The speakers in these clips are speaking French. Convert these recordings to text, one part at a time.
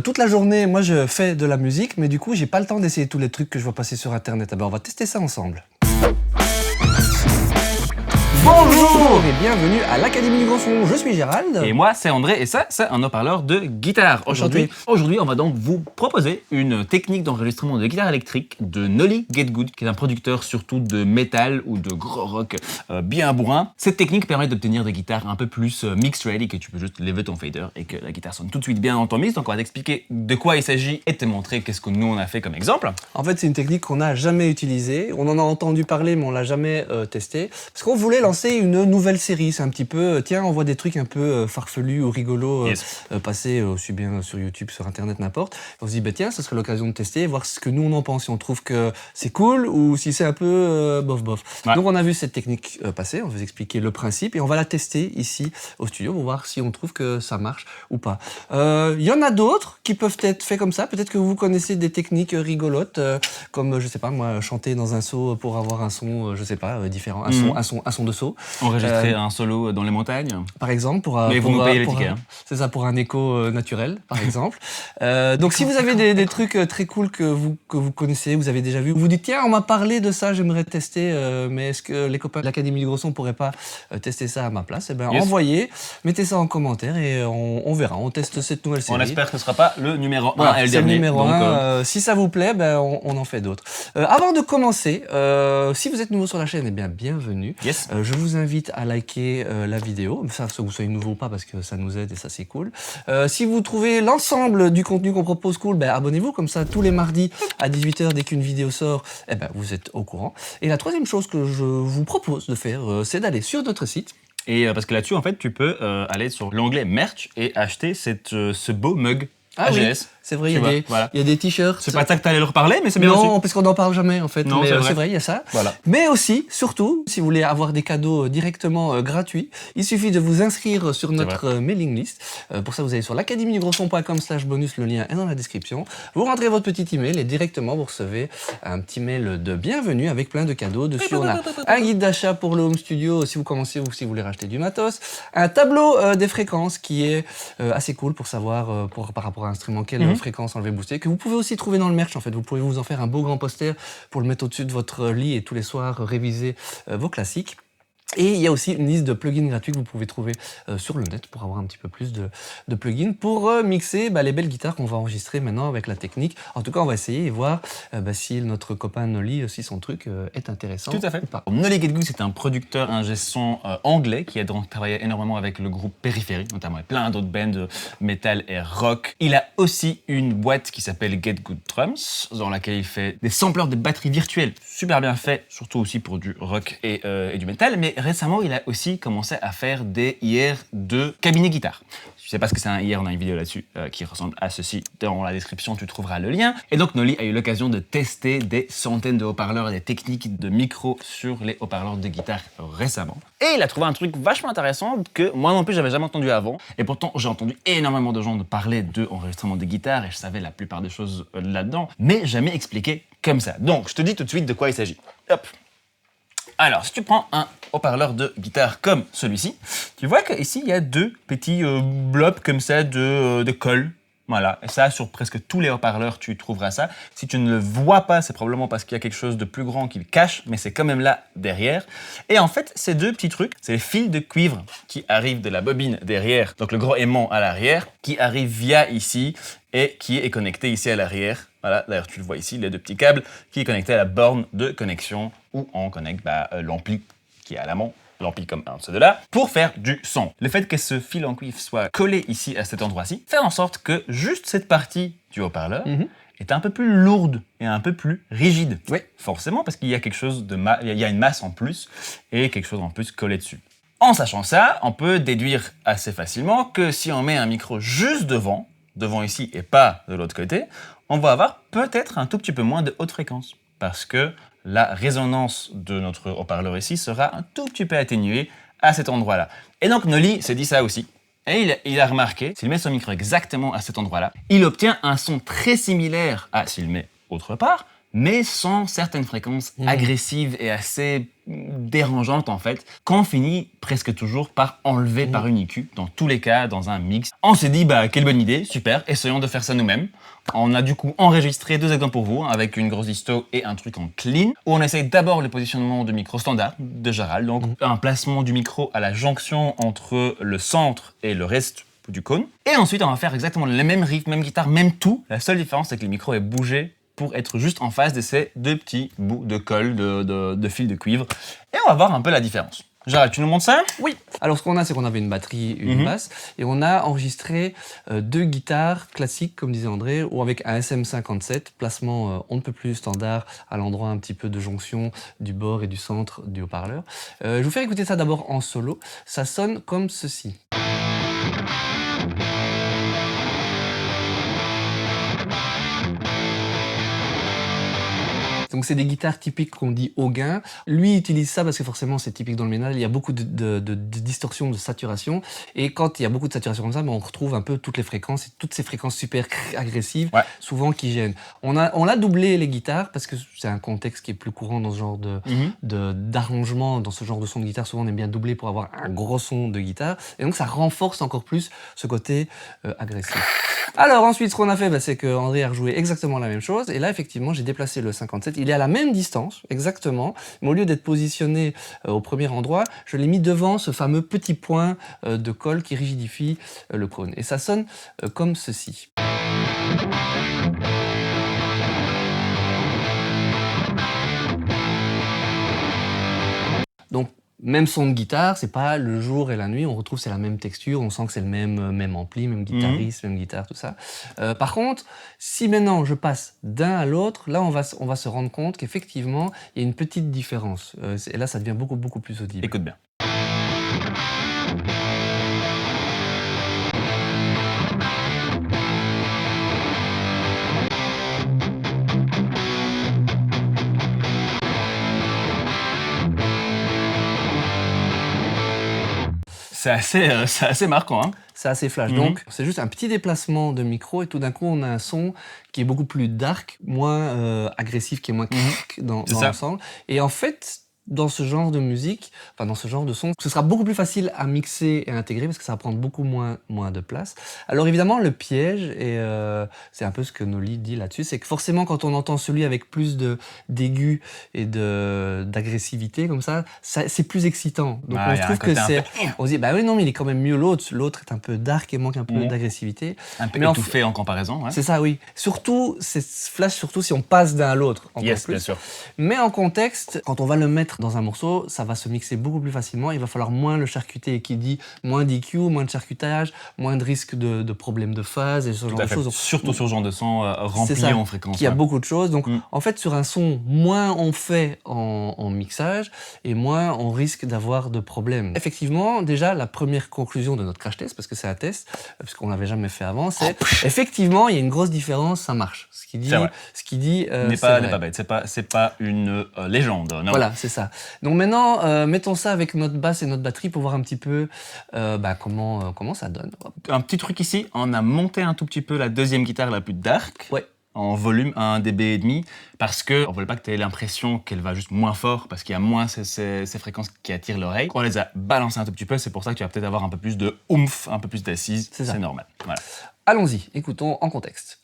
Toute la journée, moi, je fais de la musique, mais du coup, j'ai pas le temps d'essayer tous les trucs que je vois passer sur Internet. Ah ben, on va tester ça ensemble. Bonjour et bienvenue à l'Académie du Grand Son, je suis Gérald. Et moi c'est André et ça c'est un haut-parleur de guitare. Aujourd'hui on va donc vous proposer une technique d'enregistrement de guitare électrique de Nolly Get Good, qui est un producteur surtout de métal ou de gros rock bien bourrin. Cette technique permet d'obtenir des guitares un peu plus mixed ready, que tu peux juste lever ton fader et que la guitare sonne tout de suite bien dans ton mix. Donc on va t'expliquer de quoi il s'agit et te montrer qu'est-ce que nous on a fait comme exemple. En fait, c'est une technique qu'on n'a jamais utilisée. On en a entendu parler, mais on l'a jamais testée. Parce qu'on voulait lancer une nouvelle série. C'est un petit peu, tiens, on voit des trucs un peu farfelus ou rigolos passer aussi bien sur YouTube, sur Internet, n'importe. On se dit, bah, tiens, ce serait l'occasion de tester, voir ce que nous on en pense, si on trouve que c'est cool ou si c'est un peu bof. Ouais. Donc on a vu cette technique passer, on va vous expliquer le principe et on va la tester ici au studio pour voir si on trouve que ça marche ou pas. Il y en a d'autres qui peuvent être faits comme ça. Peut-être que vous connaissez des techniques rigolotes, comme, je sais pas, moi, chanter dans un seau pour avoir un son, je sais pas, différent, un son de seau. Enregistrer un solo dans les montagnes. Par exemple, mais vous nous payez les tickets. C'est ça, pour un écho naturel, par exemple. Donc si vous avez des trucs très cool que vous connaissez, vous avez déjà vu, vous dites tiens, on m'a parlé de ça, j'aimerais tester, mais est-ce que les copains de l'Académie du Gros Son pourraient pas tester ça à ma place? Eh ben, envoyez, mettez ça en commentaire et on verra, on teste cette nouvelle série. On espère que ce sera pas le numéro 1 voilà, et le dernier. Le numéro 1. Si ça vous plaît, ben, on en fait d'autres. Avant de commencer, si vous êtes nouveau sur la chaîne, eh bien bienvenue. Yes. Je vous invite à liker la vidéo, ça, que vous soyez nouveau ou pas, parce que ça nous aide et ça c'est cool. Si vous trouvez l'ensemble du contenu qu'on propose cool, ben, abonnez-vous, comme ça tous les mardis à 18h dès qu'une vidéo sort, eh ben, vous êtes au courant. Et la troisième chose que je vous propose de faire, c'est d'aller sur notre site. Et parce que là-dessus, en fait, tu peux aller sur l'onglet merch et acheter ce beau mug AGS. Oui. C'est vrai, il y a des t-shirts. C'est pas ça que t'allais leur parler, mais c'est bien aussi. Non, parce qu'on n'en parle jamais en fait. Non, mais c'est vrai, il y a ça. Voilà. Mais aussi, surtout, si vous voulez avoir des cadeaux directement gratuits, il suffit de vous inscrire sur notre mailing list. Pour ça, vous allez sur l'academiedugrosson.com/bonus, le lien est dans la description. Vous rentrez votre petit email et directement vous recevez un petit mail de bienvenue avec plein de cadeaux. Dessus, on a un guide d'achat pour le home studio si vous commencez ou si vous voulez racheter du matos, un tableau des fréquences qui est assez cool pour savoir par rapport à un instrument quelle fréquence enlever booster, que vous pouvez aussi trouver dans le merch en fait. Vous pouvez vous en faire un beau grand poster pour le mettre au-dessus de votre lit et tous les soirs réviser vos classiques. Et il y a aussi une liste de plugins gratuits que vous pouvez trouver sur le net pour avoir un petit peu plus de plugins pour mixer les belles guitares qu'on va enregistrer maintenant avec la technique. En tout cas, on va essayer et voir si notre copain Nolly, si son truc est intéressant. Tout à fait. Ou pas. Nolly Get Good, c'est un producteur ingé son anglais qui a donc travaillé énormément avec le groupe Périphérie, notamment avec plein d'autres bands metal et rock. Il a aussi une boîte qui s'appelle Get Good Drums, dans laquelle il fait des sampleurs de batteries virtuelles, super bien fait, surtout aussi pour du rock et du metal, mais récemment, il a aussi commencé à faire des IR de cabinet guitare. Si tu sais pas ce que c'est un IR, on a une vidéo là-dessus qui ressemble à ceci. Dans la description, tu trouveras le lien. Et donc, Nolly a eu l'occasion de tester des centaines de haut-parleurs et des techniques de micro sur les haut-parleurs de guitare récemment. Et il a trouvé un truc vachement intéressant que moi non plus, j'avais jamais entendu avant. Et pourtant, j'ai entendu énormément de gens parler de enregistrement de guitare et je savais la plupart des choses là-dedans, mais jamais expliqué comme ça. Donc, je te dis tout de suite de quoi il s'agit. Hop. Alors, si tu prends un haut-parleur de guitare comme celui-ci, tu vois qu'ici, il y a deux petits blobs comme ça de colle. Voilà, et ça, sur presque tous les haut-parleurs, tu trouveras ça. Si tu ne le vois pas, c'est probablement parce qu'il y a quelque chose de plus grand qui le cache, mais c'est quand même là derrière. Et en fait, ces deux petits trucs, c'est les fils de cuivre qui arrivent de la bobine derrière, donc le gros aimant à l'arrière, qui arrive via ici et qui est connecté ici à l'arrière. Voilà, d'ailleurs, tu le vois ici, les deux petits câbles qui est connecté à la borne de connexion où on connecte l'ampli qui est à l'amont. L'ampli comme un de ceux de là, pour faire du son. Le fait que ce fil en cuivre soit collé ici à cet endroit-ci fait en sorte que juste cette partie du haut-parleur est un peu plus lourde et un peu plus rigide. Oui. Forcément, parce qu'il y a quelque chose il y a une masse en plus et quelque chose en plus collé dessus. En sachant ça, on peut déduire assez facilement que si on met un micro juste devant ici et pas de l'autre côté, on va avoir peut-être un tout petit peu moins de haute fréquence. Parce que la résonance de notre haut-parleur ici sera un tout petit peu atténuée à cet endroit-là. Et donc Nolly s'est dit ça aussi. Et il a remarqué, s'il met son micro exactement à cet endroit-là, il obtient un son très similaire à s'il le met autre part, mais sans certaines fréquences agressives et assez dérangeantes en fait, qu'on finit presque toujours par enlever par une EQ, dans tous les cas, dans un mix. On s'est dit, bah quelle bonne idée, super, essayons de faire ça nous-mêmes. On a du coup enregistré 2 exemples pour vous, avec une grosse disto et un truc en clean, où on essaye d'abord le positionnement de micro standard de Jaral, donc un placement du micro à la jonction entre le centre et le reste du cône. Et ensuite, on va faire exactement les mêmes riffs, même guitare, même tout. La seule différence, c'est que le micro est bougé pour être juste en face de ces 2 petits bouts de colle, de fil de cuivre. Et on va voir un peu la différence. Jaral, tu nous montres ça? Oui. Alors ce qu'on a, c'est qu'on avait une batterie, une basse, et on a enregistré 2 guitares classiques, comme disait André, ou avec un SM57, placement on ne peut plus standard à l'endroit un petit peu de jonction du bord et du centre du haut-parleur. Je vous fais écouter ça d'abord en solo. Ça sonne comme ceci. Donc c'est des guitares typiques qu'on dit au gain. Lui utilise ça parce que forcément c'est typique dans le métal, il y a beaucoup de distorsion, de saturation. Et quand il y a beaucoup de saturation comme ça, on retrouve un peu toutes les fréquences, et toutes ces fréquences super agressives, souvent qui gênent. On a doublé les guitares parce que c'est un contexte qui est plus courant dans ce genre d'arrangement, dans ce genre de son de guitare. Souvent on aime bien doubler pour avoir un gros son de guitare. Et donc ça renforce encore plus ce côté agressif. Alors ensuite, ce qu'on a fait, c'est que André a rejoué exactement la même chose. Et là, effectivement, j'ai déplacé le 57. Il est à la même distance, exactement. Mais au lieu d'être positionné au premier endroit, je l'ai mis devant ce fameux petit point de colle qui rigidifie le cône. Et ça sonne comme ceci. Donc, même son de guitare, c'est pas le jour et la nuit, on retrouve c'est la même texture, on sent que c'est le même ampli, même guitariste, même guitare, tout ça. Par contre, si maintenant je passe d'un à l'autre, là on va se rendre compte qu'effectivement il y a une petite différence. Et là ça devient beaucoup plus audible. Écoute bien. C'est assez marquant, hein. C'est assez flash. Donc, c'est juste un petit déplacement de micro et tout d'un coup, on a un son qui est beaucoup plus dark, moins agressif, qui est moins dans l'ensemble. Et en fait, dans ce genre de musique, enfin dans ce genre de son, ce sera beaucoup plus facile à mixer et à intégrer parce que ça va prendre beaucoup moins de place. Alors évidemment, le piège, et c'est un peu ce que Noli dit là-dessus, c'est que forcément quand on entend celui avec plus d'aigus et d'agressivité comme ça, c'est plus excitant. Donc on trouve que c'est... On se dit, bah oui, non, mais il est quand même mieux l'autre. L'autre est un peu dark et manque un peu d'agressivité. Un peu étouffé en comparaison. Ouais. C'est ça, oui. Surtout, c'est flash surtout si on passe d'un à l'autre. Yes, bien sûr. Mais en contexte, quand on va le mettre dans un morceau, ça va se mixer beaucoup plus facilement. Il va falloir moins le charcuter. Et qui dit moins d'EQ, moins de charcutage, moins de risque de problèmes de phase et ce genre de choses. Surtout sur ce genre de son rempli en fréquence. Il y a beaucoup de choses. Donc, en fait, sur un son, moins on fait en mixage et moins on risque d'avoir de problèmes. Effectivement, déjà, la première conclusion de notre crash test, parce que c'est un test, puisqu'on l'avait jamais fait avant, c'est effectivement, il y a une grosse différence, ça marche. Ce qui dit n'est pas bête, c'est pas une légende. Non. Voilà, c'est ça. Donc maintenant, mettons ça avec notre basse et notre batterie pour voir un petit peu comment ça donne. Un petit truc ici, on a monté un tout petit peu la deuxième guitare la plus dark. Ouais. En volume, 1 dB et demi, parce que on voulait pas que tu aies l'impression qu'elle va juste moins fort, parce qu'il y a moins ces fréquences qui attirent l'oreille. On les a balancées un tout petit peu, c'est pour ça que tu vas peut-être avoir un peu plus de oomph, un peu plus d'assise, c'est normal. Voilà. Allons-y, écoutons en contexte.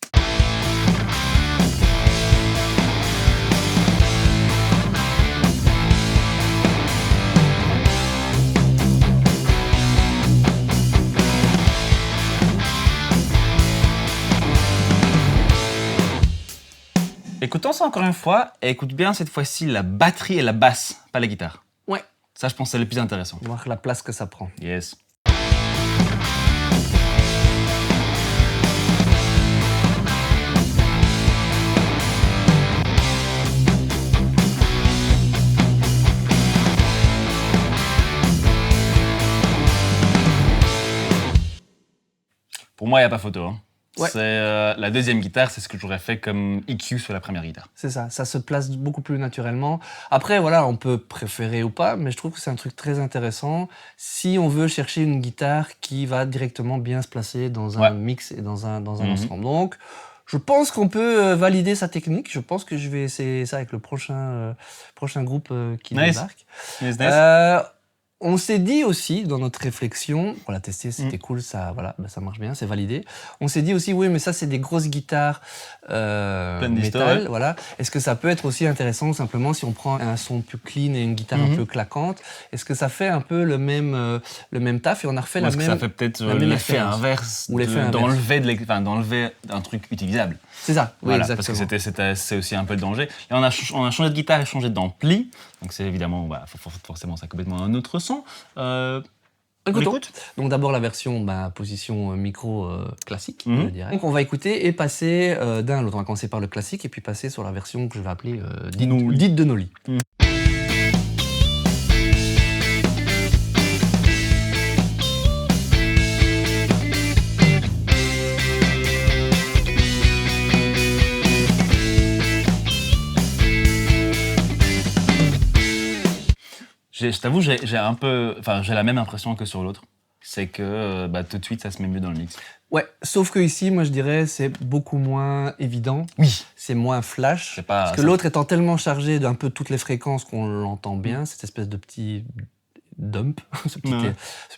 Écoutons ça encore une fois, et écoute bien cette fois-ci la batterie et la basse, pas la guitare. Ouais. Ça, je pense que c'est le plus intéressant. On va voir la place que ça prend. Yes. Pour moi, il n'y a pas photo. Hein. Ouais. C'est la deuxième guitare, c'est ce que j'aurais fait comme EQ sur la première guitare. C'est ça se place beaucoup plus naturellement. Après, voilà, on peut préférer ou pas, mais je trouve que c'est un truc très intéressant si on veut chercher une guitare qui va directement bien se placer dans un mix et dans un ensemble. Donc, Je pense qu'on peut valider sa technique. Je pense que je vais essayer ça avec le prochain groupe qui débarque. Nice. On s'est dit aussi dans notre réflexion, on l'a testé, c'était cool, ça, voilà, ça marche bien, c'est validé. On s'est dit aussi, oui, mais ça c'est des grosses guitares métal, ouais. voilà. Est-ce que ça peut être aussi intéressant simplement si on prend un son plus clean et une guitare un peu claquante? Est-ce que ça fait un peu le même taf et on a refait la même? Est-ce que ça fait peut-être l'effet inverse, d'enlever un truc utilisable? C'est ça, oui, voilà, exactement. Parce que c'est aussi un peu le danger. Et on a changé de guitare et changé d'ampli. Donc c'est évidemment, forcément, ça a complètement un autre son. Écoute. Donc d'abord la version position micro classique, je dirais. Donc on va écouter et passer d'un à l'autre. On va commencer par le classique et puis passer sur la version que je vais appeler dite de Noli. Je t'avoue, j'ai la même impression que sur l'autre. C'est que tout de suite, ça se met mieux dans le mix. Ouais, sauf que ici, moi je dirais, c'est beaucoup moins évident. Oui. C'est moins flash. Parce que l'autre étant tellement chargé d'un peu toutes les fréquences qu'on l'entend bien, cette espèce de petit dump, ce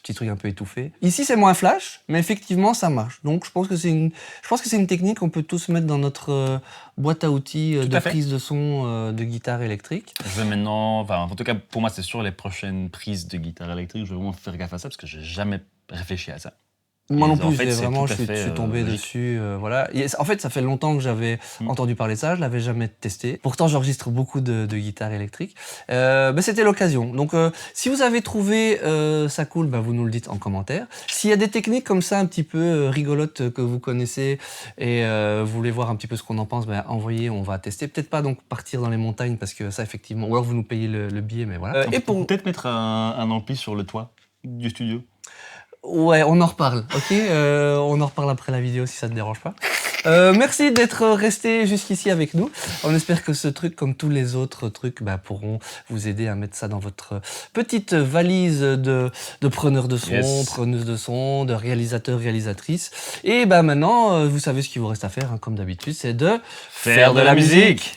petit truc un peu étouffé. Ici, c'est moins flash, mais effectivement, ça marche. Donc, je pense que c'est une technique qu'on peut tous mettre dans notre boîte à outils de prise de son de guitare électrique. Je vais maintenant, en tout cas, pour moi, c'est sûr, les prochaines prises de guitare électrique, je vais vraiment faire gaffe à ça parce que j'ai jamais réfléchi à ça. Moi non plus, je suis tombé dessus, voilà. Et en fait, ça fait longtemps que j'avais entendu parler de ça, je l'avais jamais testé. Pourtant, j'enregistre beaucoup de guitares électriques. C'était l'occasion. Donc, si vous avez trouvé ça cool, vous nous le dites en commentaire. S'il y a des techniques comme ça, un petit peu rigolotes que vous connaissez et vous voulez voir un petit peu ce qu'on en pense, envoyez, on va tester. Peut-être pas donc partir dans les montagnes parce que ça, effectivement, ou alors vous nous payez le billet, mais voilà. Et pour peut-être mettre un ampli sur le toit du studio. Ouais, on en reparle, ok on en reparle après la vidéo si ça te dérange pas. Merci d'être resté jusqu'ici avec nous. On espère que ce truc, comme tous les autres trucs, pourront vous aider à mettre ça dans votre petite valise de preneurs de son, preneuses de son, de réalisateurs, réalisatrices. Et maintenant, vous savez ce qu'il vous reste à faire, comme d'habitude, c'est de faire de la musique.